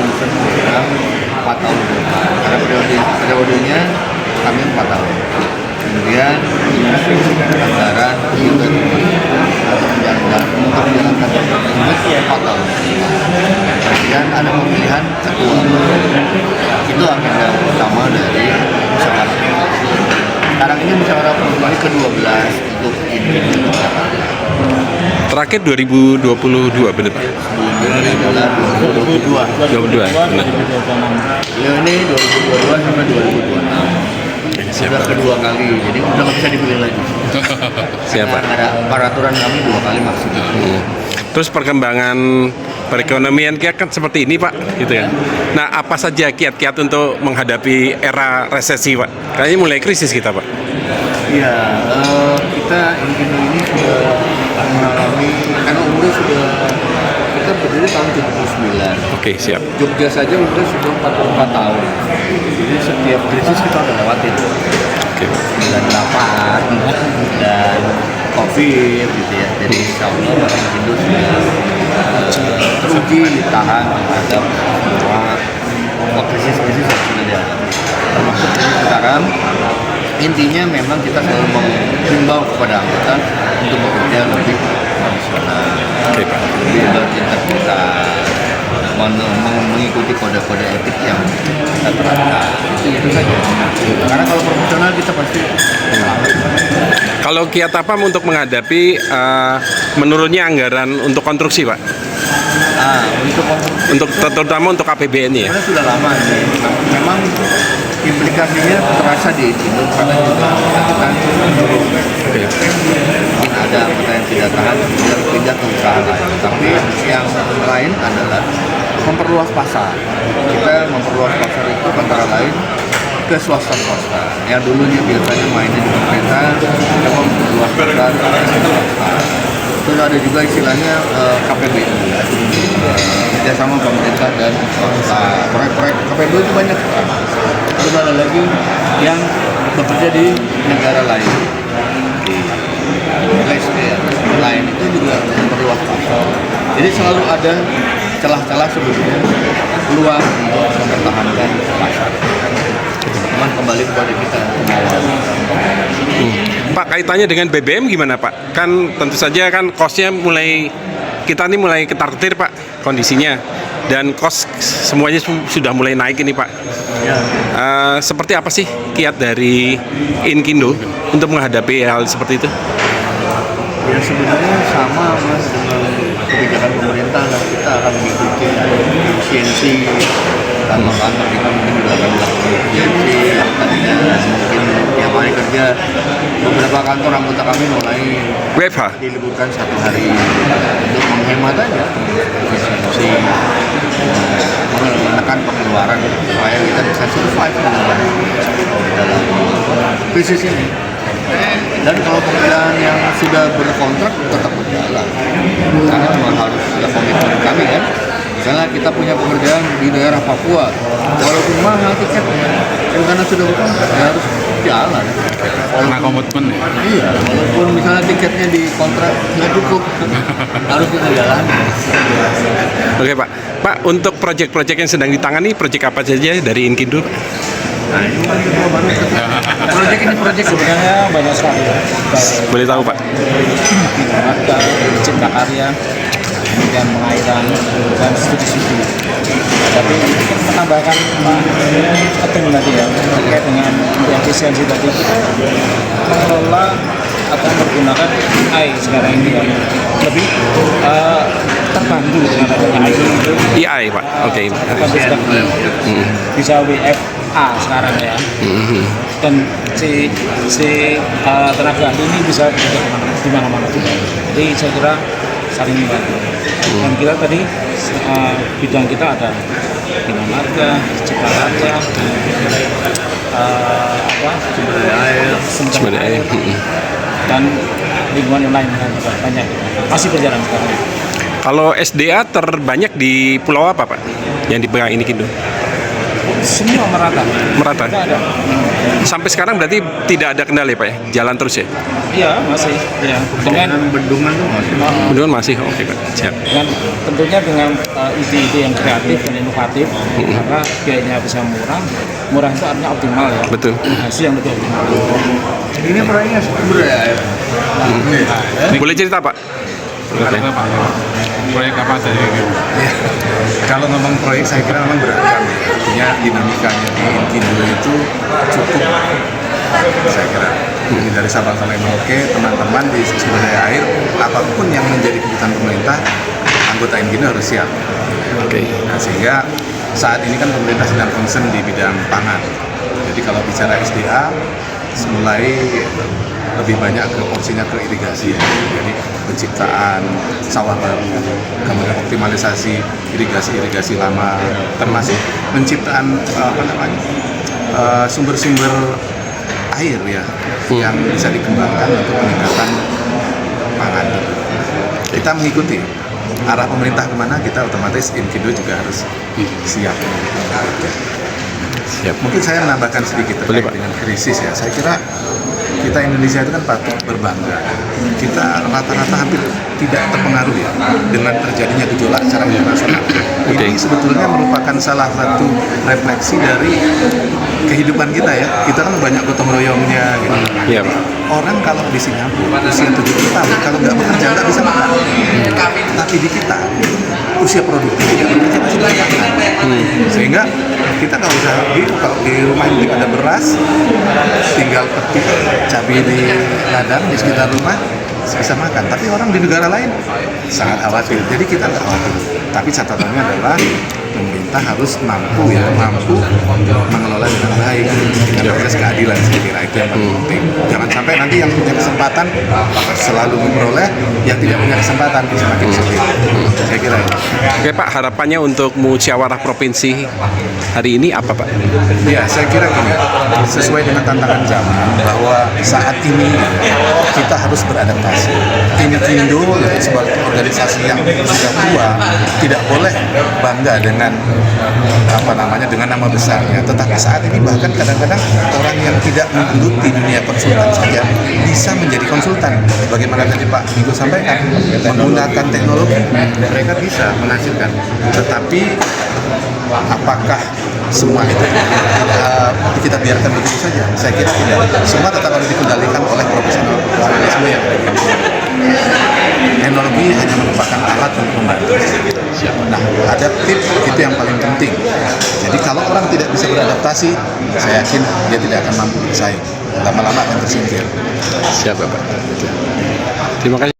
menyusun program 4 tahun ke depan. Karena periodenya kami 4 tahun. Kemudian anggaran juga untuk menjalankan tersebut 4 tahun. Kemudian ada pemilihan ketua. Itu agenda utama dari musyawarah. Sekarang ini musyawarah provinsi ke-12 untuk ini. Terakhir 2022 benar Pak? Sebelumnya adalah 2022. 22 benar. Ya, ini 2022 sampai 2026. Sudah kedua kali, jadi udah nggak bisa dipilih lagi. Siapa? Ada peraturan kami 2 kali maksimal. Terus perkembangan perekonomian kiat kan seperti ini Pak, gitu ya. Nah, apa saja kiat-kiat untuk menghadapi era resesi Pak? Kayaknya mulai krisis kita Pak. Iya, kita ini sudah mengalami, karena umurnya sudah, kita berdiri tahun 79. Oke, siap. Jogja saja udah sudah 44 tahun. Jadi setiap krisis kita udah lewatin. Oke. 98 dan COVID gitu ya. Jadi insya Allah Indo sudah teruji tahan terhadap semua krisis-krisis yang sudah dialami. Termasuk sekarang intinya memang kita selalu menghimbau kepada anggota untuk bekerja lebih profesional, lebih berintegritas, mengikuti kode-kode etik yang kita terapkan. Itu saja. Karena kalau profesional kita pasti selamat. Kalau kiat apa untuk menghadapi menurunnya anggaran untuk konstruksi Pak? Untuk Terutama untuk APBN ya? sebenarnya sudah lama nih. Memang implikasinya terasa di Indo karena juga kita menurun. Ada anggota yang tidak tahan kemudian pindah ke usaha lain. Tapi yang lain adalah memperluas pasar. Kita memperluas pasar itu antara lain ke swasta. Yang dulunya biasanya mainnya di pemerintah, kita memperluas pasar ke swasta. Terus ada juga istilahnya KPBU, kerjasama pemerintah dan swasta. Proyek-proyek KPBU itu banyak sekarang. Terus ada lagi yang bekerja di negara lain, di lain itu juga memperluas pasar. Jadi selalu ada celah-celah sebetulnya peluang untuk mempertahankan pasar. Cuman kembali kepada kita kemauan. Pak, kaitannya dengan BBM gimana Pak? Kan tentu saja kan kosnya kita ini mulai ketar-ketir Pak kondisinya, dan kos semuanya sudah mulai naik ini Pak. Ya. Seperti apa sih kiat dari Inkindo untuk menghadapi hal seperti itu? Ya sebenarnya sama mas dengan kebijakan pemerintah, dan kita akan mengikuti efisiensi kantor-kantor kita mungkin juga akan melakukan efisiensi yang tadinya mungkin tiap hari kerja, beberapa kantor anggota kami mulai WFH? diliburkan 1 hari untuk menghemat aja efisiensi, menekan pengeluaran supaya kita bisa survive dalam krisis ini. Dan kalau pekerjaan yang sudah berkontrak tetap berjalan, karena memang harus ada komitmen kami kan. Misalnya kita punya pekerjaan di daerah Papua, walaupun mahal tiketnya, karena sudah berkontrak ya harus jalan. Karena komitmen ya? Iya, walaupun misalnya tiketnya di kontrak nggak cukup, harus kita jalan. Oke Pak. Pak, untuk proyek-proyek yang sedang ditangani, proyek apa saja dari Inkindo? Nah ini kan kedua baru. Proyek Sebenarnya banyak sekali ya. Boleh tahu Pak? Ada cipta karya, kemudian pengairan dan studi-studi. Tapi kita menambahkan penting tadi ya terkait dengan efisiensi tadi, kita mengelola atau menggunakan AI sekarang ini ya, lebih terbantu dengan adanya AI itu. AI Pak. Oke. Bisa WFA sekarang ya. Dan si tenaga ahli ini bisa di mana-mana juga. Jadi saya kira saling membantu. Dan kita tadi bidang kita ada bina marga, cipta karya, sumber daya air, dan lingkungan yang lain banyak. Masih berjalan sekarang. Kalau SDA terbanyak di pulau apa Pak yang dipegang Inkindo? semua merata. Merata. Tidak ada. Sampai sekarang berarti tidak ada kendala ya Pak ya? Jalan terus ya? Iya masih. Ya. Dengan bendungan tuh masih. Bendungan masih? Oke Pak, siap. Dengan tentunya dengan ide-ide yang kreatif dan inovatif, karena biayanya bisa murah itu artinya optimal ya. Betul. Hasil yang lebih optimal. Ini proyeknya sumber ya. Boleh cerita Pak? Oke. Proyek apa tadi? Ya, kalau ngomong proyek saya kira memang beragam ya. Artinya dinamikanya di Inkindo itu cukup, saya kira. Jadi dari Sabang sampai Merauke, teman-teman di sumber daya air, apapun yang menjadi kebutuhan pemerintah, anggota Inkindo harus siap. Oke. Nah, sehingga saat ini kan pemerintah sedang concern di bidang pangan. Jadi kalau bicara SDA, mulai lebih banyak ke porsinya ke irigasi ya. Jadi penciptaan sawah baru, kemudian optimalisasi irigasi lama, termasuk penciptaan sumber-sumber air ya yang bisa dikembangkan untuk peningkatan pangan. Kita mengikuti arah pemerintah kemana, kita otomatis Inkindo juga harus siap. Siap. Mungkin saya menambahkan sedikit Boleh, terkait Pak. dengan krisis ya. Saya kira kita Indonesia itu kan patut berbangga. Kita rata-rata hampir tidak terpengaruh ya dengan terjadinya gejolak secara internasional. Oke. Ini sebetulnya merupakan salah satu refleksi dari kehidupan kita ya. Kita kan banyak gotong royongnya gitu. Iya Pak. Orang kalau di Singapura usia 70 tahun kalau nggak bekerja nggak bisa makan. Tapi di kita usia produktif tidak bekerja masih bisa makan. Sehingga kita nggak usah kalau di rumah ini ada beras, tinggal petik cabai di ladang di sekitar rumah bisa makan. Tapi orang di negara lain sangat khawatir. Jadi kita nggak khawatir. Tapi catatannya adalah pemerintah harus mampu mengelola dengan baik dengan proses keadilan, saya kira itu yang paling penting. Jangan sampai nanti yang punya kesempatan selalu memperoleh, yang tidak punya kesempatan semakin sulit. Saya kira itu. Oke Pak, harapannya untuk musyawarah provinsi hari ini apa Pak? Ya, saya kira gini, sesuai dengan tantangan zaman bahwa saat ini kita harus beradaptasi. Inkindo yaitu sebuah organisasi yang sudah tua tidak boleh bangga dengan dengan nama besarnya. Tetapi saat ini bahkan kadang-kadang orang yang tidak menggeluti dunia konsultan saja bisa menjadi konsultan. Bagaimana tadi Pak Minggu sampaikan, menggunakan teknologi mereka bisa menghasilkan. Tetapi apakah semua itu kita biarkan begitu saja? Saya kira tidak. Semua tetap harus dikendalikan oleh profesionalisme yang ada di Indonesia. Teknologi hanya merupakan alat untuk membantu. Nah, adaptif itu yang paling penting. Jadi kalau orang tidak bisa beradaptasi, saya yakin dia tidak akan mampu bersaing. Lama-lama akan tersingkir. Siap Bapak. Terima kasih.